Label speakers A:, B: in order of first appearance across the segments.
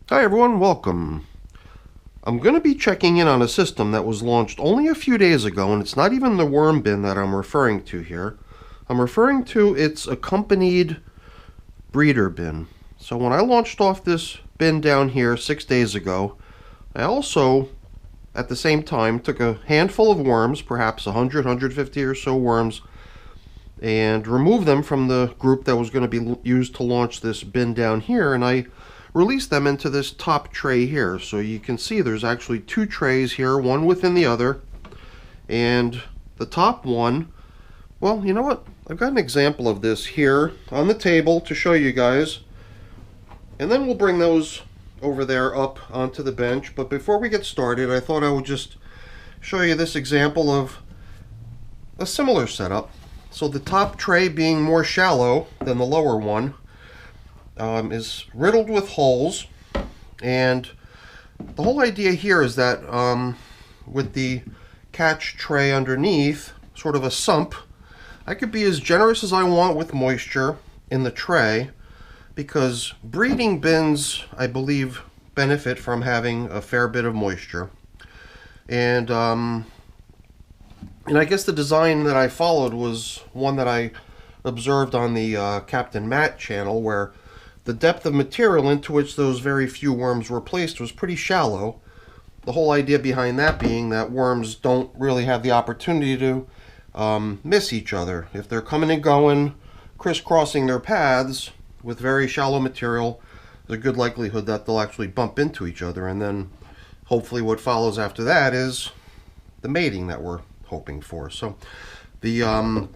A: Hi everyone, welcome. I'm going to be checking in on a system that was launched only a few days ago, and it's not even the worm bin that I'm referring to here. I'm referring to its accompanied breeder bin. So when I launched off this bin down here 6 days ago, I also, at the same time, took a handful of worms, perhaps 100, 150 or so worms, and removed them from the group that was going to be used to launch this bin down here, and I release them into this top tray here. So you can see there's actually two trays here, one within the other. And the top one, well, you know what? I've got an example of this here on the table to show you guys. And then we'll bring those over there up onto the bench. But before we get started, I thought I would just show you this example of a similar setup. So the top tray being more shallow than the lower one, is riddled with holes, and the whole idea here is that with the catch tray underneath, sort of a sump, I could be as generous as I want with moisture in the tray, because breeding bins, I believe, benefit from having a fair bit of moisture. And I guess the design that I followed was one that I observed on the Captain Matt channel, where the depth of material into which those very few worms were placed was pretty shallow. The whole idea behind that being that worms don't really have the opportunity to miss each other. If they're coming and going, crisscrossing their paths with very shallow material, there's a good likelihood that they'll actually bump into each other, and then hopefully what follows after that is the mating that we're hoping for. So the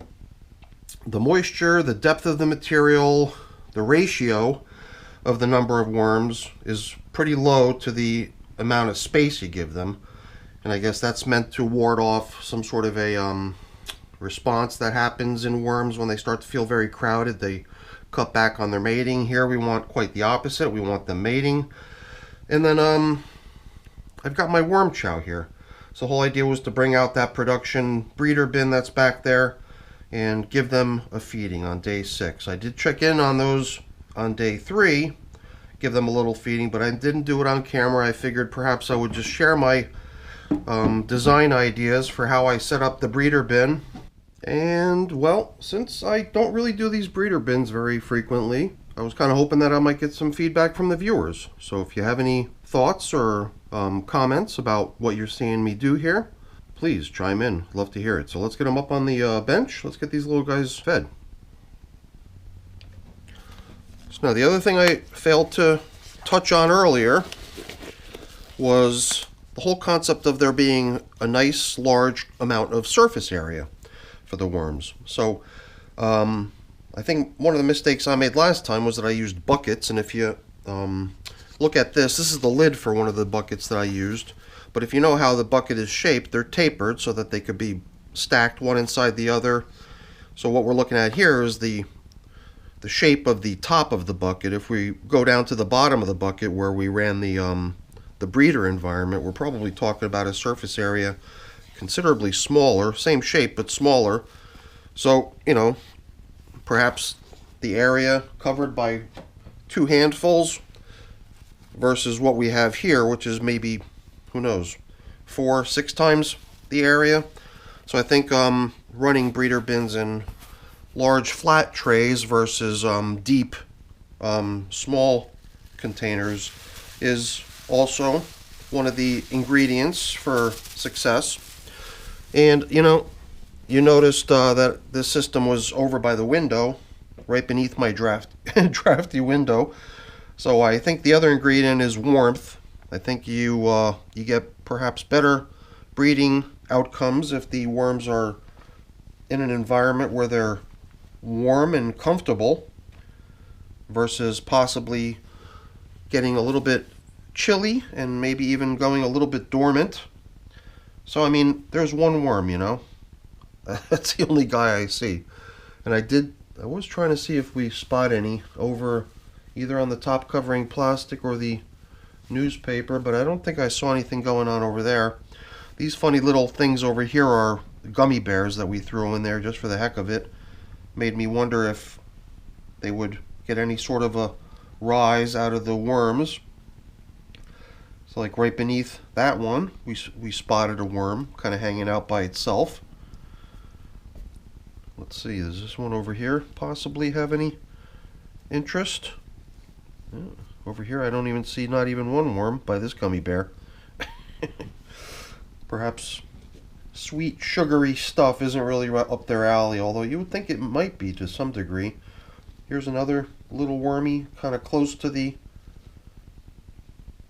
A: moisture, the depth of the material, the ratio of the number of worms is pretty low to the amount of space you give them. And I guess that's meant to ward off some sort of a response that happens in worms when they start to feel very crowded. They cut back on their mating. Here we want quite the opposite. We want them mating. And then I've got my worm chow here. So the whole idea was to bring out that production breeder bin that's back there and give them a feeding on day 6. I did check in on those on day 3, give them a little feeding, but I didn't do it on camera. I figured perhaps I would just share my design ideas for how I set up the breeder bin. And well, since I don't really do these breeder bins very frequently, I was kind of hoping that I might get some feedback from the viewers. So if you have any thoughts or comments about what you're seeing me do here, please chime in. Love to hear it. So let's get them up on the bench. Let's get these little guys fed. So now the other thing I failed to touch on earlier was the whole concept of there being a nice large amount of surface area for the worms. So I think one of the mistakes I made last time was that I used buckets, and if you look at this is the lid for one of the buckets that I used. But if you know how the bucket is shaped, they're tapered so that they could be stacked one inside the other. So what we're looking at here is the shape of the top of the bucket. If we go down to the bottom of the bucket where we ran the breeder environment, we're probably talking about a surface area considerably smaller, same shape but smaller. So, you know, perhaps the area covered by 2 handfuls versus what we have here, which is maybe, who knows, 4, 6 times the area. So I think running breeder bins in large flat trays versus deep small containers is also one of the ingredients for success. And you know, you noticed that this system was over by the window, right beneath my drafty window. So I think the other ingredient is warmth. I think you get perhaps better breeding outcomes if the worms are in an environment where they're warm and comfortable versus possibly getting a little bit chilly and maybe even going a little bit dormant. So I mean, there's one worm, you know. That's the only guy I see. And I was trying to see if we spot any over either on the top covering plastic or the newspaper, but I don't think I saw anything going on over there. These funny little things over here are gummy bears that we threw in there just for the heck of it. Made me wonder if they would get any sort of a rise out of the worms. So like right beneath that one, we spotted a worm kind of hanging out by itself. Let's see, does this one over here possibly have any interest? Yeah, over here I don't even see not even one worm by this gummy bear. Perhaps sweet, sugary stuff isn't really right up their alley, although you would think it might be to some degree. Here's another little wormy, kind of close to the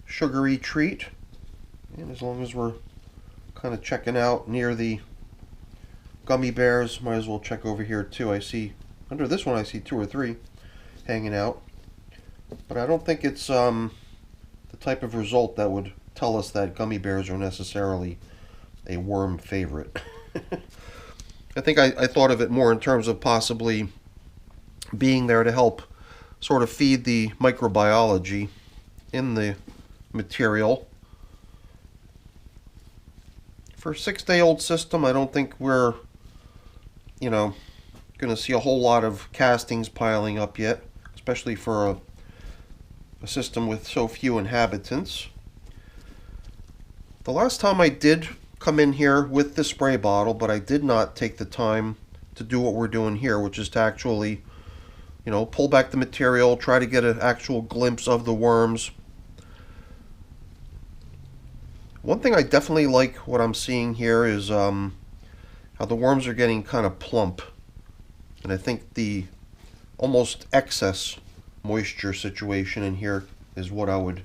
A: sugary treat. And as long as we're kind of checking out near the gummy bears, might as well check over here too. I see, under this one I see 2 or 3 hanging out. But I don't think it's the type of result that would tell us that gummy bears are necessarily a worm favorite. I think I thought of it more in terms of possibly being there to help sort of feed the microbiology in the material. For a 6-day-old system, I don't think we're, you know, going to see a whole lot of castings piling up yet, especially for a system with so few inhabitants. The last time I did come in here with the spray bottle, but I did not take the time to do what we're doing here, which is to actually, you know, pull back the material, try to get an actual glimpse of the worms. One thing I definitely like what I'm seeing here is how the worms are getting kind of plump. And I think the almost excess moisture situation in here is what I would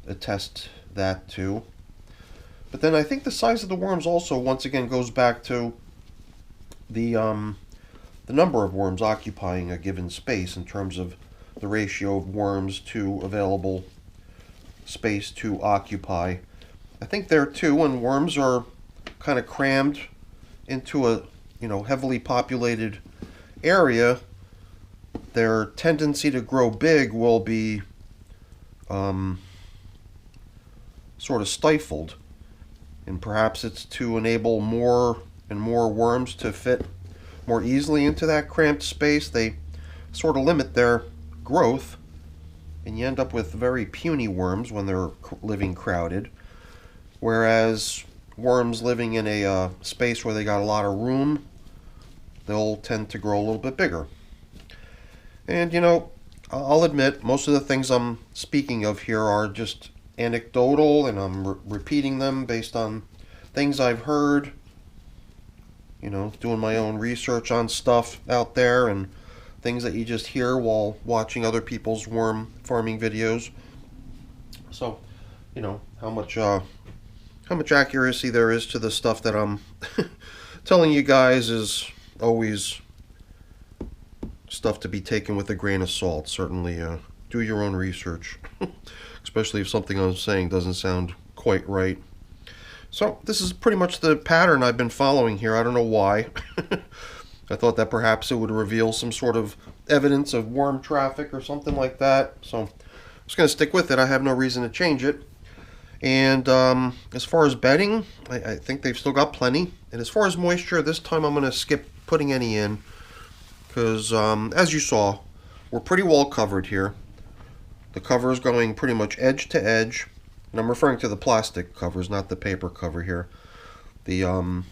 A: attest that to. But then I think the size of the worms also once again goes back to the number of worms occupying a given space in terms of the ratio of worms to available space to occupy. I think there too, when worms are kind of crammed into a, you know, heavily populated area, their tendency to grow big will be sort of stifled. And perhaps it's to enable more and more worms to fit more easily into that cramped space. They sort of limit their growth, and you end up with very puny worms when they're living crowded. Whereas worms living in a space where they got a lot of room, they'll tend to grow a little bit bigger. And you know, I'll admit, most of the things I'm speaking of here are just anecdotal, and I'm repeating them based on things I've heard, you know, doing my own research on stuff out there and things that you just hear while watching other people's worm farming videos. So, you know, how much accuracy there is to the stuff that I'm telling you guys is always stuff to be taken with a grain of salt. Certainly do your own research, especially if something I'm saying doesn't sound quite right. So this is pretty much the pattern I've been following here. I don't know why. I thought that perhaps it would reveal some sort of evidence of worm traffic or something like that. So I'm just going to stick with it. I have no reason to change it. And as far as bedding, I think they've still got plenty. And as far as moisture, this time I'm going to skip putting any in, because as you saw, we're pretty well covered here. The cover is going pretty much edge to edge, and I'm referring to the plastic covers, not the paper cover here. The you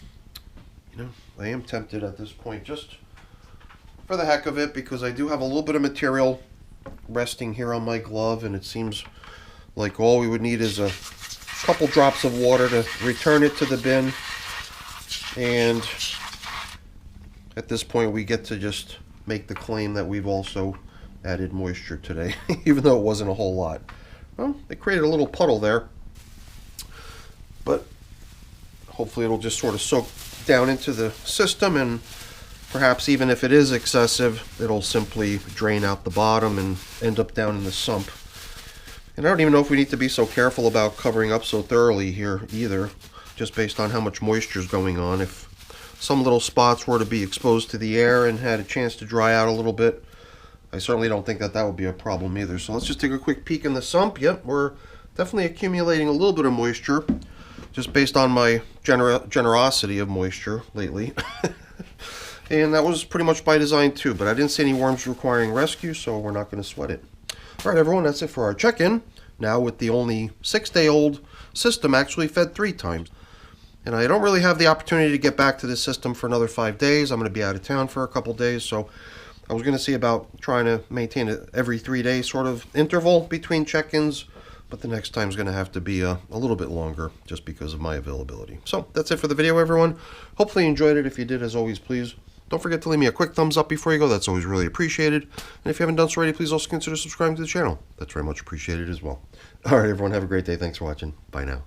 A: know, I am tempted at this point, just for the heck of it, because I do have a little bit of material resting here on my glove, and it seems like all we would need is a couple drops of water to return it to the bin, and at this point we get to just make the claim that we've also added moisture today, even though it wasn't a whole lot. Well, they created a little puddle there, but hopefully it'll just sort of soak down into the system, and perhaps even if it is excessive, it'll simply drain out the bottom and end up down in the sump. And I don't even know if we need to be so careful about covering up so thoroughly here either, just based on how much moisture is going on. If some little spots were to be exposed to the air and had a chance to dry out a little bit, I certainly don't think that would be a problem either. So let's just take a quick peek in the sump. Yep, we're definitely accumulating a little bit of moisture, just based on my generosity of moisture lately. And that was pretty much by design too, but I didn't see any worms requiring rescue, so we're not going to sweat it. All right, everyone, that's it for our check-in. now with the only 6-day-old system actually fed 3 times. And I don't really have the opportunity to get back to this system for another 5 days. I'm going to be out of town for a couple days, so I was going to see about trying to maintain it every 3-day sort of interval between check-ins, but the next time is going to have to be a little bit longer just because of my availability. So that's it for the video, everyone. Hopefully you enjoyed it. If you did, as always, please don't forget to leave me a quick thumbs up before you go. That's always really appreciated. And if you haven't done so already, please also consider subscribing to the channel. That's very much appreciated as well. All right, everyone, have a great day. Thanks for watching. Bye now.